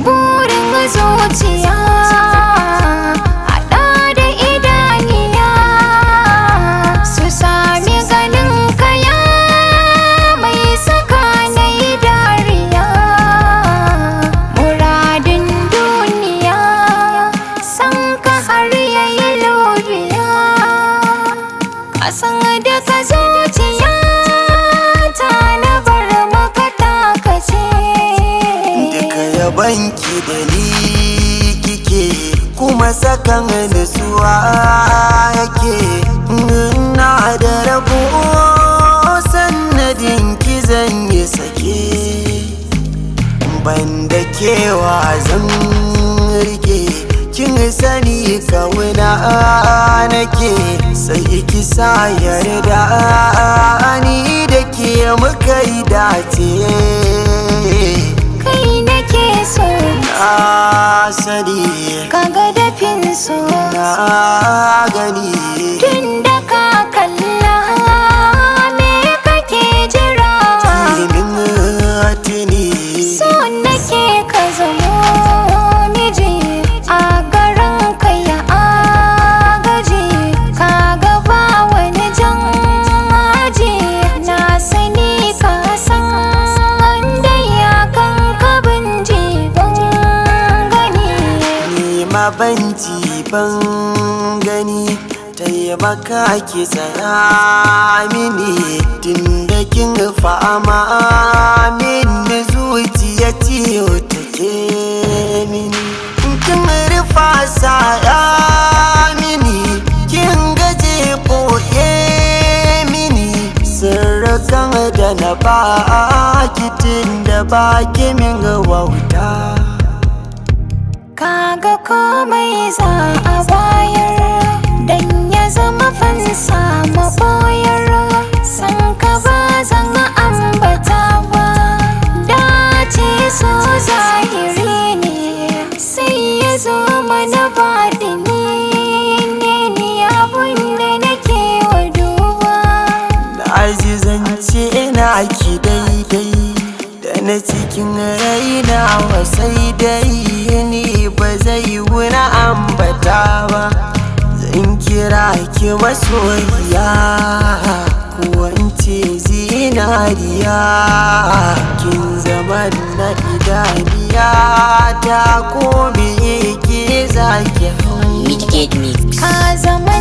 Burin zuciya haɗa da idaniya su sami ganin kaya mai saka na yi dariya. Muradin duniya san ka har yayi lobiya, kasan da ka zuciya ta na bar maka takace. Duka yabanki da ni kike kuma sakan nutsuwa yake. Na da rabo sannadin ki zan yi sake, banda kewa zan rike. Kin sani kauna nake sai ki sa yarda ni da ke muka yi dace. Kai nake so Na sani kaga dafin so, na gani tun da ka kalla me kake jira. kimin tuni So nake ka zamo miji a garin ka ya agaji, kaga ba wani jan aji. Na sani ka san wanda ya kan ka binji ban gani. ni ma banci ban gani. Taimaka ki tsaya mini tun da kin fama mini zuciya ciwo take mini. Kin rufa saya mini kin gaje boye mini sirrukan da na baki tun da baki min wauta. Kaga komai za a bayar dan ya zama fansa maboyar. San ka ba zan ambata ba, dace so zahiri ne sai ya zo mana baɗini. Ne ni abun da nake wa duba. Na zance na ki daidai da na cikin raina wasai dai. Ni ba zai wuna ambata ba, zan kira ki masoyiya ko wance zinariya. Kin zama na idaniya ta ko me ke zaki hau. Ka zama